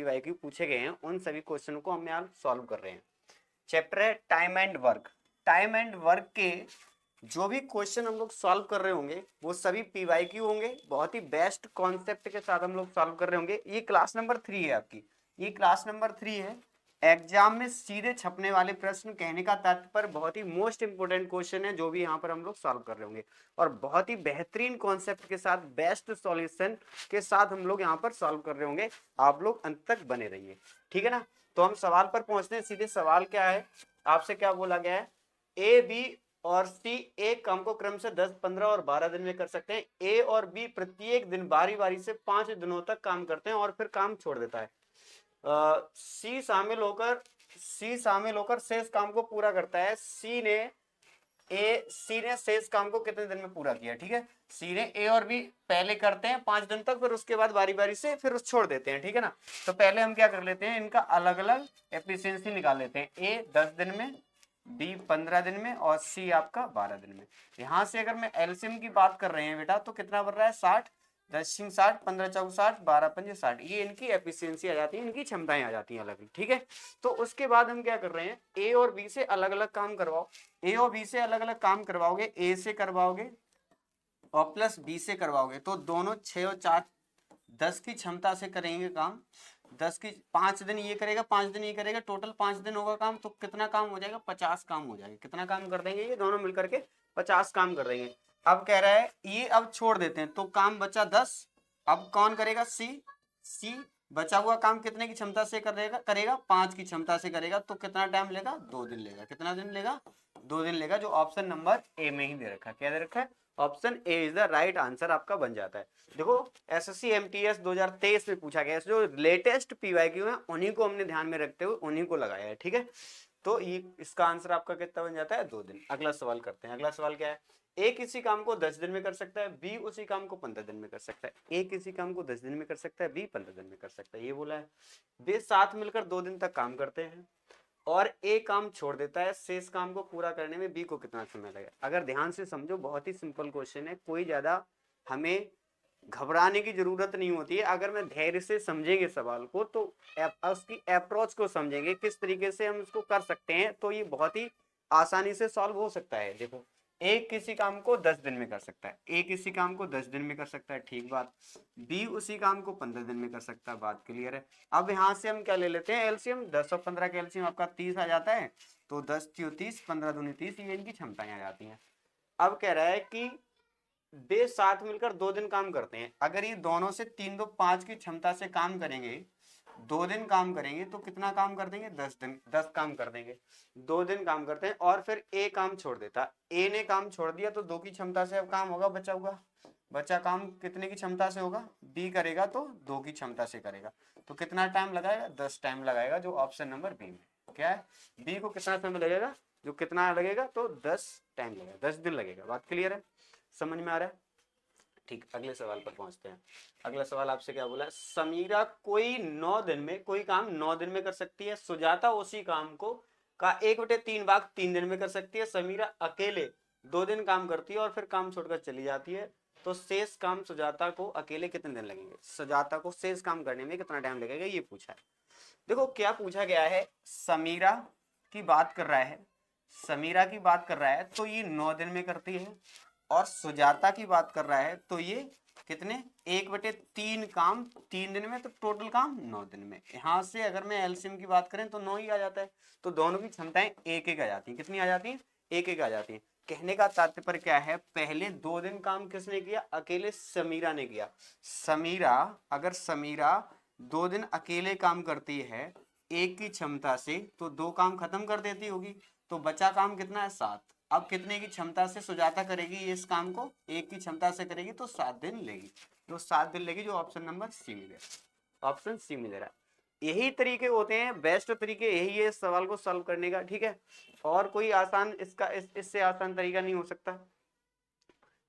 PYQ पूछे गए हैं उन सभी क्वेश्चनों को हम यहाँ सॉल्व कर रहे हैं। चैप्टर है time and work. Time and work के जो भी क्वेश्चन हम लोग सॉल्व कर रहे होंगे वो सभी पीवाईक्यू होंगे। बहुत ही बेस्ट कॉन्सेप्ट के साथ हम लोग सॉल्व कर रहे होंगे। ये क्लास नंबर 3 है आपकी, ये क्लास नंबर 3 है। एग्जाम में सीधे छपने वाले प्रश्न, कहने का तात्पर्य बहुत ही मोस्ट इंपोर्टेंट क्वेश्चन है जो भी यहाँ पर हम लोग सॉल्व कर रहे होंगे, और बहुत ही बेहतरीन कॉन्सेप्ट के साथ बेस्ट सॉल्यूशन के साथ हम लोग यहाँ पर सॉल्व कर रहे होंगे। आप लोग अंत तक बने रहिए, ठीक है ना। तो हम सवाल पर पहुंचते हैं सीधे। सवाल क्या है, आपसे क्या बोला गया है, ए बी और सी एक काम को क्रम से 10, 15 और 12 दिन में कर सकते हैं। ए और बी प्रत्येक दिन बारी बारी से 5 दिनों तक काम करते हैं और फिर काम छोड़ देता है। सी शामिल होकर शेष काम को पूरा करता है। सी ने शेष काम को कितने दिन में पूरा किया, ठीक है। सी ने ए और बी पहले करते हैं 5 दिन तक, फिर उसके बाद बारी बारी से फिर उस छोड़ देते हैं, ठीक है ना। तो पहले हम क्या कर लेते हैं, इनका अलग अलग एफिशिएंसी निकाल लेते हैं। ए 10 दिन में, बी 15 दिन में और सी आपका 12 दिन में। यहां से अगर मैं एलसीएम की बात कर रहे हैं बेटा तो कितना बन रहा है, 60, 10 60, 15 4 60, 12 5 60। ये इनकी एफिशिएंसी आ जाती है, इनकी क्षमताएं आ जाती हैं अलग अलग, ठीक है। तो उसके बाद हम क्या कर रहे हैं, ए और बी से अलग अलग काम करवाओ। ए और बी से अलग अलग काम करवाओगे, ए से करवाओगे और प्लस बी से करवाओगे तो दोनों 6 और 4 10 की क्षमता से करेंगे काम। 10 की 5 दिन ये करेगा, 5 दिन ये करेगा, टोटल 5 दिन होगा काम। तो कितना काम हो जाएगा, 50 काम हो जाएगा। कितना काम कर देंगे, ये दोनों मिलकर के 50 काम कर देंगे। अब कह रहा है ये अब छोड़ देते हैं तो काम बचा 10। अब कौन करेगा, सी बचा हुआ काम कितने की क्षमता से करेगा 5 की क्षमता से करेगा। तो कितना टाइम लेगा, 2 दिन लेगा। कितना दिन लेगा, 2 दिन लेगा। जो ऑप्शन नंबर ए में ही दे रखा है, क्या दे रखा है, option A is the right answer आपका बन जाता है। देखो एसएससी एमटीएस 2023 में पूछा गया, जो लेटेस्ट पीवाईक्यू है उन्हीं को हमने ध्यान में रखते हुए उन्हीं को लगाया है, ठीक है। तो ये इसका आंसर आपका कितना बन जाता है, 2 दिन। अगला सवाल करते हैं। अगला सवाल क्या है, ए किसी काम को 10 दिन में कर सकता है, बी उसी काम को 15 दिन में कर सकता है। ए किसी काम को 10 दिन में कर सकता है, बी 15 दिन में कर सकता है, ये बोला है। वे साथ मिलकर 2 दिन तक काम करते हैं और ए काम छोड़ देता है। शेष काम को पूरा करने में बी को कितना समय लगेगा। अगर ध्यान से समझो, बहुत ही सिंपल क्वेश्चन है, कोई ज्यादा हमें घबराने की जरूरत नहीं होती है। अगर मैं धैर्य से समझेंगे सवाल को तो उसकी अप्रोच को समझेंगे किस तरीके से हम इसको कर सकते हैं, तो ये बहुत ही आसानी से सॉल्व हो सकता है। देखो ए किसी काम को 10 दिन में कर सकता है, ए किसी काम को 10 दिन में कर सकता है, ठीक बात। बी उसी काम को 15 दिन में कर सकता है, बात क्लियर है। अब यहाँ से हम क्या ले लेते हैं, एलसीएम। 10 और 15 का एलसीएम आपका 30 आ जाता है। तो 10 3 30, 15 दूनी 30, ये इनकी क्षमताएं आ जाती हैं। अब कह रहा है कि वे साथ मिलकर 2 दिन काम करते हैं। अगर ये दोनों से 3 2 5 की क्षमता से काम करेंगे, 2 दिन काम करेंगे तो कितना काम कर देंगे, 10 दिन, 10 काम कर देंगे। 2 दिन काम करते हैं और फिर ए काम छोड़ देता। ए ने काम छोड़ दिया तो 2 की क्षमता से अब काम होगा, बचा हुआ बचा काम कितने की क्षमता से होगा, बी करेगा तो 2 की क्षमता से करेगा। तो कितना टाइम लगाएगा, 10 टाइम लगाएगा, जो ऑप्शन नंबर बी में क्या है। बी को कितना समय लगेगा, जो कितना लगेगा, तो 10 टाइम लगेगा, 10 दिन लगेगा। बात क्लियर है, समझ में आ रहा है। ठीक, अगले सवाल पर पहुंचते हैं। अगला सवाल आपसे क्या बोला है, समीरा कोई 9 दिन में कोई काम 9 दिन में कर सकती है, सुजाता उसी काम को का 1/3 भाग 3 दिन में कर सकती है। समीरा अकेले 2 दिन काम करती है और फिर काम छोड़कर चली जाती है। तो शेष काम सुजाता को अकेले कितने दिन लगेंगे, सुजाता को शेष काम करने में कितना टाइम लगेगा, ये पूछा है। देखो क्या पूछा गया है, समीरा की बात कर रहा है, समीरा की बात कर रहा है तो ये 9 दिन में करती है, और सुजाता की बात कर रहा है तो ये कितने, 1/3 काम 3 दिन में, तो टोटल काम 9 दिन में। यहां से अगर मैं एलसीएम की बात करें तो 9 ही आ जाता है। तो दोनों की क्षमताएं एक एक आ जाती है। कितनी आ जाती है, एक एक आ जाती है। कहने का तात्पर्य क्या है, पहले 2 दिन काम किसने किया, अकेले समीरा ने किया। समीरा 2 दिन अकेले काम करती है 1 की क्षमता से, तो 2 काम खत्म कर देती होगी। तो बचा काम कितना है, 7। अब कितने की क्षमता से सुजाता करेगी इस काम को, 1 की क्षमता से करेगी तो 7 दिन लेगी। तो 7 दिन लेगी, जो ऑप्शन नंबर सी में दे रहा है, ऑप्शन सी में दे रहा है। यही तरीके होते हैं, बेस्ट तरीके यही है इस सवाल को सॉल्व करने का, ठीक है। और कोई आसान इससे आसान तरीका नहीं हो सकता,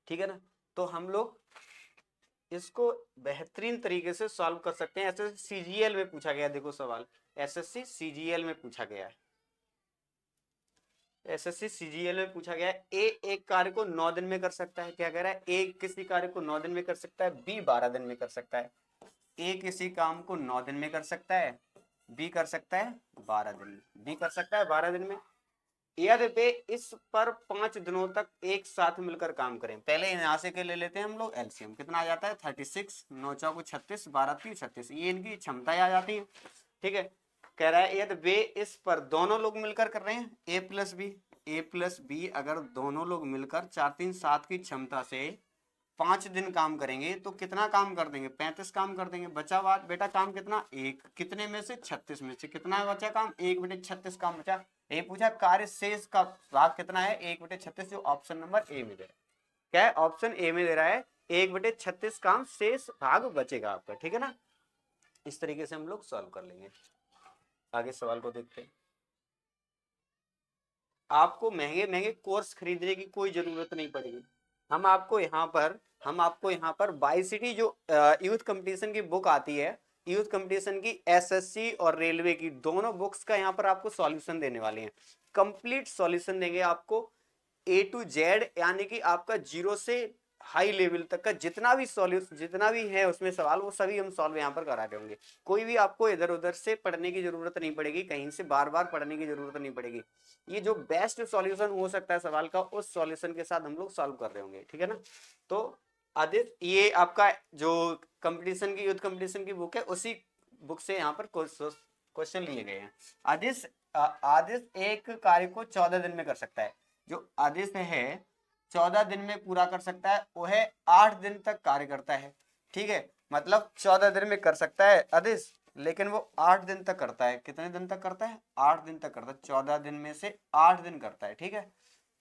ठीक है ना। तो हम लोग इसको बेहतरीन तरीके से सॉल्व कर सकते हैं। एसएससी सीजीएल में पूछा गया, देखो सवाल एसएससी सीजीएल में पूछा गया है। एसएससी सीजीएल में पूछा गया है, ए एक कार्य को 9 दिन में कर सकता है, क्या कह रहा है, ए किसी कार्य को 9 दिन में कर सकता है, बी 12 दिन में कर सकता है। ए किसी काम को 9 दिन में कर सकता है, बी कर सकता है 12 दिन में, बी कर सकता है 12 दिन में। यदि वे इस पर 5 दिनों तक एक साथ मिलकर काम करें, पहले यहाँ से के ले लेते हैं हम लोग एलसीएम, कितना आ जाता है 36, 9 चौको 36, 12 3 36, ये इनकी क्षमताएं आ जाती है। ठीक है, कह रहा है यदि वे इस पर दोनों लोग मिलकर कर रहे हैं ए प्लस बी, अगर दोनों लोग मिलकर 4 3 7 की क्षमता से 5 दिन काम करेंगे तो कितना काम कर देंगे, 35 काम कर देंगे। बचा हुआ बेटा काम कितना, एक, कितने में से 36 में से, कितना बचा काम, 1/36 काम बचा। ये पूछा कार्य शेष का भाग कितना है, 1/36, जो ऑप्शन नंबर ए में दे रहा है। क्या है, ऑप्शन ए में दे रहा है 1/36 काम शेष भाग बचेगा आपका। ठीक है ना, इस तरीके से हम लोग सॉल्व कर लेंगे। आगे सवाल को देखते हैं। आपको महंगे महंगे कोर्स खरीदने की कोई जरूरत नहीं पड़ेगी। हम आपको यहाँ पर बाई सिटी जो यूथ कंपटीशन की बुक आती है, यूथ कंपटीशन की एसएससी और रेलवे की दोनों बुक्स का यहाँ पर आपको सॉल्यूशन देने वाले हैं। कंप्लीट सॉल्यूशन देंगे आपको ए टू जेड, यानी कि आपका जीरो से हाई लेवल तक का जितना भी सॉल्यूशन, जितना भी है उसमें सवाल, वो सभी हम सॉल्व यहाँ पर करा देंगे। कोई भी आपको इधर उधर से पढ़ने की जरूरत नहीं पड़ेगी, कहीं से बार बार पढ़ने की जरूरत नहीं पड़ेगी। ये जो बेस्ट सॉल्यूशन हो सकता है सवाल का, उस सॉल्यूशन के साथ हम लोग सॉल्व कर रहे होंगे। ठीक है ना, तो आदित्य ये आपका जो कंपटीशन की, यूथ कंपटीशन की बुक है, उसी बुक से यहाँ पर क्वेश्चन लिए गए हैं। आदित्य एक कार्य को 14 दिन में कर सकता है। जो आदित्य है 14 दिन में पूरा कर सकता है, वो है 8 दिन तक कार्य करता है। ठीक है, मतलब 14 दिन में कर सकता है आदित्य, लेकिन वो 8 दिन तक करता है। कितने दिन तक करता है, 8 दिन तक करता है। 14 दिन में से 8 दिन करता है। ठीक है,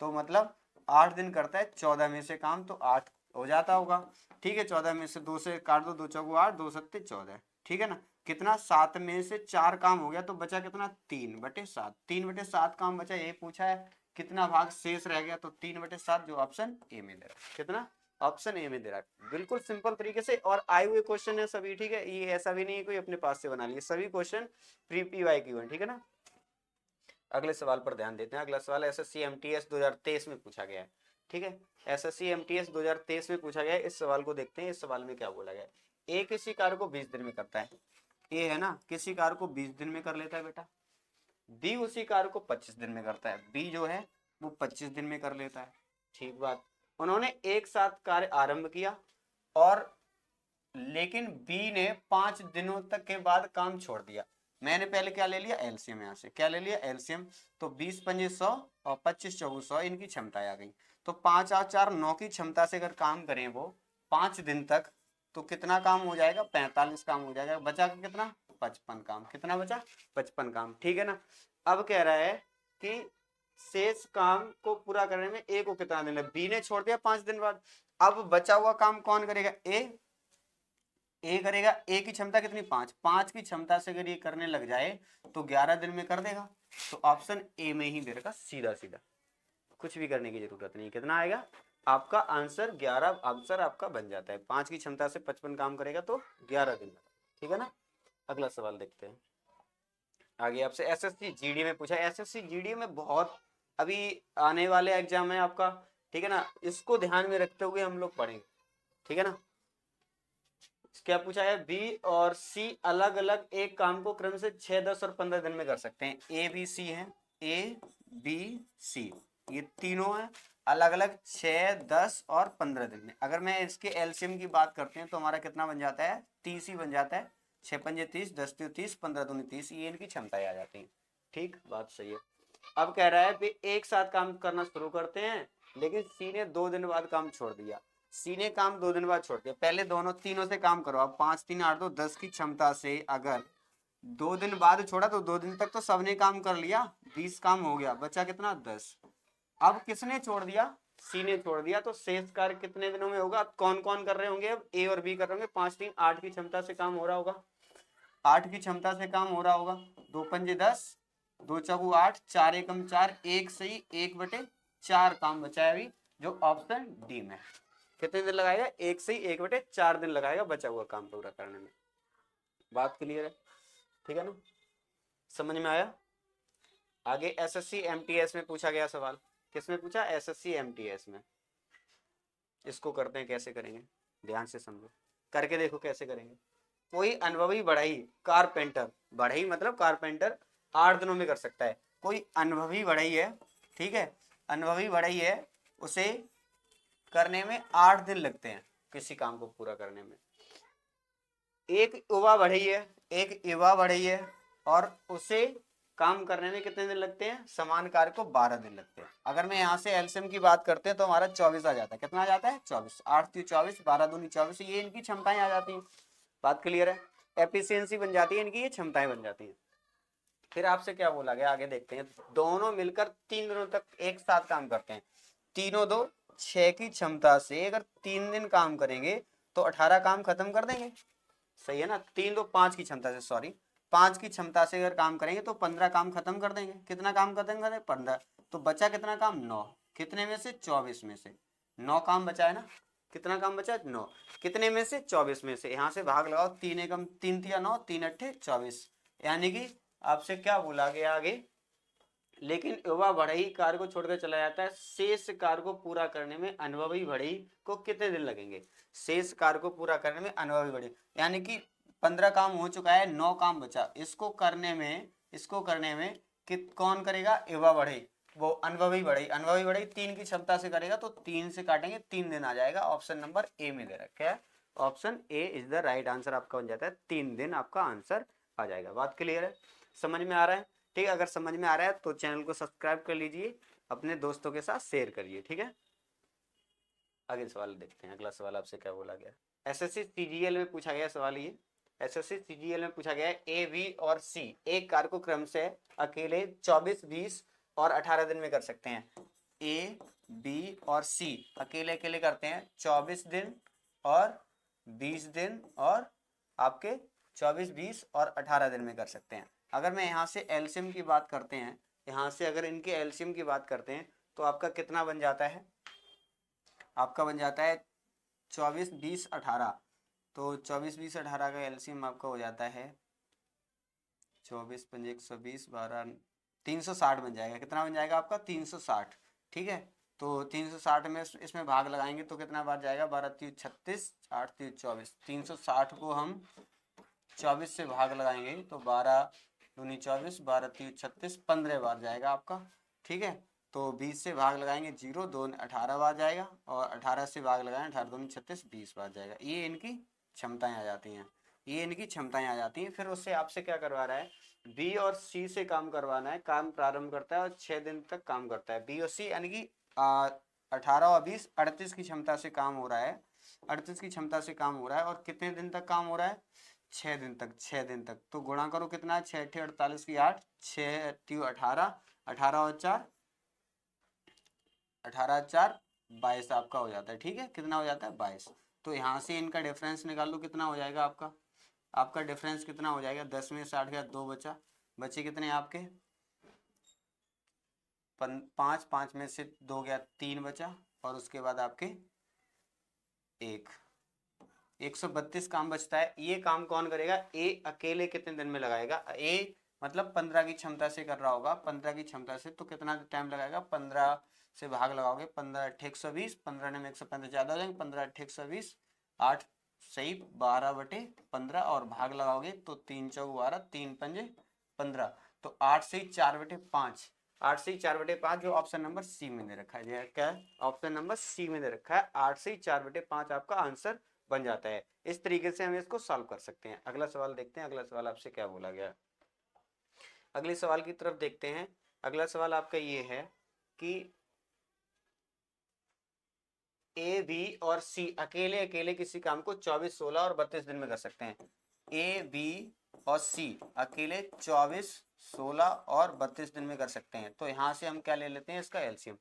तो मतलब 8 दिन करता है, 14 में से काम तो 8 हो जाता होगा। ठीक है, 14 में से 2 से काट दो, 2 चौको 8, 2 सत्ते 14। ठीक है ना, कितना, 7 में से 4 काम हो गया, तो बचा कितना, 3/7। 3/7 काम बचा, ये पूछा है। कितना भाग शेष रह गया, तो 3/7, जो ऑप्शन ए में दे रहा है। कितना, ऑप्शन ए में दे रहा है। बिल्कुल सिंपल तरीके से, और आए हुए क्वेश्चन है सभी। ठीक है, ये ऐसा भी नहीं है कोई अपने पास से बना लिए, सभी क्वेश्चन प्री पीवाई क्यू है। ठीक है ना, अगले सवाल पर ध्यान देते हैं। अगला सवाल एसएससी एमटीएस 2023 में पूछा गया है। ठीक है, एसएससी एमटीएस 2023 में पूछा गया है। इस सवाल को देखते हैं। इस सवाल में क्या बोला गया है। ए किसी कार्य को 20 दिन में करता है, ए है ना, किसी कार्य को 20 दिन में कर लेता है बेटा। बी उसी कार्य को 25 दिन में करता है, बी जो है वो 25 दिन में कर लेता है। ठीक बात, उन्होंने एक साथ कार्य आरंभ किया, और लेकिन बी ने 5 दिनों तक के बाद काम छोड़ दिया। मैंने पहले क्या ले लिया, एलसीएम, यहाँ से क्या ले लिया, एलसीएम। तो 20 पंजे 100 और 25 चौगु 100, इनकी क्षमता आ गई। तो 5 और 4 9 की क्षमता से अगर काम करें वो 5 दिन तक, तो कितना काम हो जाएगा, 45 काम हो जाएगा। बचा कितना, 55 काम। कितना बचा, 55 काम। ठीक है ना, अब कह रहा है कि शेष काम को पूरा करने में ए को कितना दिन लगा, बी ने छोड़ दिया 5 दिन बाद। अब बचा हुआ काम कौन करेगा, ए करेगा। ए की क्षमता कितनी, 5, 5 की क्षमता से अगर ये करने लग जाए तो 11 दिन में कर देगा। तो ऑप्शन ए में ही दे रखा, सीधा सीधा, कुछ भी करने की जरूरत नहीं। कितना आएगा आपका आंसर, 11 आंसर आपका बन जाता है। 5 की क्षमता से 55 काम करेगा तो 11 दिन लगा। ठीक है ना, अगला सवाल देखते हैं। आगे आपसे एसएससी जीडी में पूछा। एसएससी जीडी में बहुत अभी आने वाले एग्जाम है आपका। ठीक है ना, इसको ध्यान में रखते हुए हम लोग पढ़ेंगे। ठीक है ना, क्या पूछा है, बी और सी अलग अलग एक काम को क्रम से 6 10 और 15 दिन में कर सकते हैं। ए बी सी है, ए बी सी, ये तीनों है अलग अलग 6 10 और 15 दिन में। अगर मैं इसके एलसीएम की बात करते हैं तो हमारा कितना बन जाता है, 30 ही बन जाता है। 6 पंजे 30, 10 3 30, 15 दूनी 30, ये इनकी क्षमताएं आ जाती हैं। ठीक, बात सही है। अब कह रहा है कि एक साथ काम करना शुरू करते हैं, लेकिन सी ने 2 दिन बाद काम छोड़ दिया। सी ने काम 2 दिन बाद छोड़ दिया, पहले दोनों तीनों से काम करो। अब 5 3 8 2 10 की क्षमता से अगर 2 दिन बाद छोड़ा तो 2 दिन तक तो सबने काम कर लिया, 20 काम हो गया, बचा कितना, 10। अब किसने छोड़ दिया, सी ने छोड़ दिया। तो शेष कार्य कितने दिनों में होगा, कौन कौन कर रहे होंगे, अब ए और बी कर रहे होंगे। 5 3 8 की क्षमता से काम हो रहा होगा, 8 की क्षमता से काम हो रहा होगा। 2 पंजे 10, 2 चौगु 8, 4 एकम 4, 1 सही 1/4 काम बचा है अभी, जो ऑप्शन डी में। कितने दिन लगाएगा, 1 सही 1/4 दिन लगाएगा बचा हुआ काम पूरा करने में। बात क्लियर है, ठीक है ना, समझ में आया। आगे एसएससी एमटीएस में पूछा गया सवाल। किसमें पूछा, एसएससी एमटीएस में। इसको करते हैं, कैसे करेंगे ध्यान से समझो, करके देखो कैसे करेंगे। कोई अनुभवी बढ़ई कारपेंटर, बढ़ई मतलब कारपेंटर 8 दिनों में कर सकता है। कोई अनुभवी बढ़ई है, ठीक है, अनुभवी बढ़ई है, उसे करने में 8 दिन लगते हैं किसी काम को पूरा करने में। एक युवा बढ़ई है, एक युवा बढ़ई है, और उसे काम करने में कितने दिन लगते हैं, समान कार्य को 12 दिन लगते हैं। अगर मैं यहाँ से एलसीएम की बात करते हैं तो हमारा 24 आ जाता है। कितना आ जाता है, 24। 8 3 24, 12 दूनी 24, ये इनकी क्षमताएं आ जाती हैं। बात क्लियर है, एफिशिएंसी बन जाती है इनकी, ये क्षमताएं बन जाती हैं। फिर आपसे क्या बोला गया, आगे देखते हैं। दोनों मिलकर 3 दिनों तक एक साथ काम करते हैं। तीनों दो 6 की क्षमता से अगर 3 दिन काम करेंगे तो 18 काम खत्म कर देंगे, सही है ना। 3 दो 5 की क्षमता से, सॉरी 5 की क्षमता से अगर काम करेंगे तो 15 काम खत्म कर देंगे। कितना काम खत्म कर देंगे, 15। तो बचा कितना काम, 9। कितने में से, 24 में से 9 काम बचा है ना। कितना काम बचा है, 9। कितने में से, 24 में से। यहाँ से भाग लगाओ, 3 एकम 3 तिया 9, 3 अट्ठे 24। यानी कि आपसे क्या बोला गया आगे, लेकिन युवा बढ़ई कार्य को छोड़कर चला जाता है, शेष कार्य को पूरा करने में अनुभवी बढ़ई को कितने दिन लगेंगे। शेष कार्य को पूरा करने में अनुभवी बढ़ई, यानी कि 15 काम हो चुका है, 9 काम बचा, इसको करने में कौन करेगा, युवा बढ़ई, वो अनुभवी बढ़ई। अनुभवी बढ़ई 3 की क्षमता से करेगा तो 3 से काटेंगे, 3 दिन आ जाएगा। ऑप्शन नंबर ए में दे रखा है, option A is the right answer आपका बन जाता है। 3 दिन आपका आंसर आ जाएगा। बात क्लियर है, समझ में आ रहा है, ठीक है। अगर समझ में आ रहा है तो चैनल को सब्सक्राइब कर लीजिए, अपने दोस्तों के साथ शेयर करिए, ठीक है। आगे सवाल देखते हैं। अगला सवाल आपसे क्या बोला गया, एसएससी सीजीएल में पूछा गया सवाल ये। एसएससी सीजीएल में पूछा गया है, ए बी और सी एक कार्य को क्रम से अकेले 24 20 और 18 दिन में कर सकते हैं। ए बी और सी अकेले अकेले करते हैं 24 दिन और 20 दिन, और आपके 24 20 और 18 दिन में कर सकते हैं। अगर मैं यहाँ से एलसीएम की बात करते हैं, यहाँ से अगर इनके एलसीएम की बात करते हैं तो आपका कितना बन जाता है, आपका बन जाता है 24 20 18। तो 24 20 18 का एलसीएम आपका हो जाता है 24 पंजे 120 12 360 बन जाएगा। कितना बन जाएगा आपका, 360, ठीक है। तो 360 में इसमें भाग लगाएंगे तो कितना बार जाएगा, 12 3 36, 8 3 24। 360 को हम 24 से भाग लगाएंगे तो 12 दूनी 24, 12 3 36, 15 बार जाएगा आपका, ठीक है। तो 20 से भाग लगाएंगे 0 2 18 बार जाएगा, और 18 से भाग लगाएंगे 18 दूनी 36, 20 बार जाएगा। ये इनकी क्षमताएं आ जाती हैं, ये इनकी क्षमताएं आ जाती हैं। फिर उससे आपसे क्या करवा रहा है, बी और सी से काम करवाना है। काम प्रारंभ करता है और 6 दिन तक काम करता है। बी और सी यानी कि 18 और 20 38 की क्षमता से काम हो रहा है, 38 की क्षमता से काम हो रहा है। और कितने दिन तक काम हो रहा है, 6 दिन तक, 6 दिन तक। तो गुणा करो कितना है, 6 अट्ठे 48 की 8, 6 त्यों 18, 18 और 4 18 4 22 आपका हो जाता है, ठीक है। कितना हो जाता है, 22। तो यहाँ से इनका डिफरेंस निकाल लो, कितना हो जाएगा आपका, आपका डिफरेंस कितना हो जाएगा, 10 में 60 गया, 2 बचा, बचे कितने आपके 5, 5 में से 2 गया, 3 बचा, और उसके बाद आपके 132 काम बचता है। ये काम कौन करेगा, ए अकेले कितने दिन में लगाएगा, ए मतलब 15 की क्षमता से कर रहा होगा, 15 की क्षमता से, तो कितना टाइम लगाएगा, 15 से भाग लगाओगे, 15 अट्ठे 120, 15 ने 115 ज्यादा हो जाएंगे, 15 अट्ठे 120, 8 सही 12 बटे 15, और भाग लगाओगे तो 3 चौक 12, 3 पंजे 15, तो 8 से 4 बटे 5, 8 से 4 बटे 5 जो ऑप्शन नंबर सी में दे रखा है। क्या है, ऑप्शन नंबर सी में दे रखा है, 8 से 4 बटे 5 आपका आंसर बन जाता है। इस तरीके से हम इसको सॉल्व कर सकते हैं। अगला सवाल देखते हैं, अगला सवाल आपसे क्या बोला गया, अगले सवाल की तरफ देखते हैं। अगला सवाल आपका ये है कि ए बी और सी अकेले अकेले किसी काम को 24 16 और 32 दिन में कर सकते हैं। ए बी और सी अकेले 24 16 और 32 दिन में कर सकते हैं। तो यहाँ से हम क्या ले लेते हैं, इसका एलसीएम।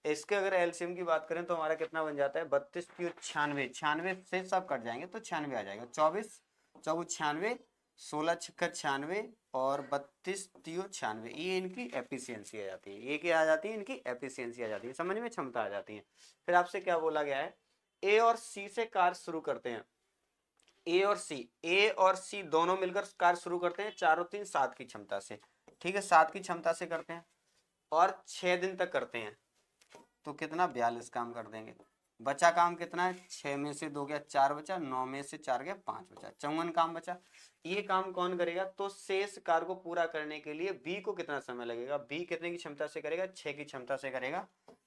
इसके अगर एलसीएम की बात करें तो हमारा कितना बन जाता है, 32 त्यों 96, 96 से सब कट जाएंगे तो 96 आ जाएगा। 24 चौगु 96, 16 छक्का 96, और 32 त्यों 96। ये इनकी एफिशिएंसी आ जाती है, ये क्या आ जाती है, इनकी एफिशिएंसी आ जाती है, समझ में क्षमता आ जाती है। फिर आपसे क्या बोला गया है, ए और सी से कार्य शुरू करते हैं। ए और सी दोनों मिलकर कार्य शुरू करते हैं 4 और 3 7 की क्षमता से, ठीक है, 7 की क्षमता से करते हैं और 6 दिन तक करते हैं। तो कितना 42 काम कर देंगे, बचा काम कितना है, 6 में से 2 गया 4 बचा, 9 में से 4 गया 5 बचा, 54 काम बचा। ये काम कौन करेगा, तो शेष कार्य को पूरा करने के लिए बी को कितना समय लगेगा, बी कितने की क्षमता से करेगा, 6 की क्षमता से करेगा।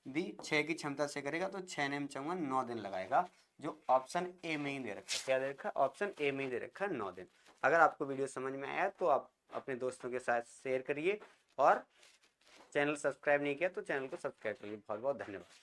बी 6 की क्षमता से करेगा तो 6 ने 54 9 दिन लगाएगा, जो ऑप्शन ए में ही दे रखा है। क्या दे रखा है, ऑप्शन ए में ही दे रखा है 9 दिन। अगर आपको वीडियो समझ में आया तो आप अपने दोस्तों के साथ शेयर करिए, और चैनल सब्सक्राइब नहीं किया तो चैनल को सब्सक्राइब करिए। बहुत बहुत धन्यवाद।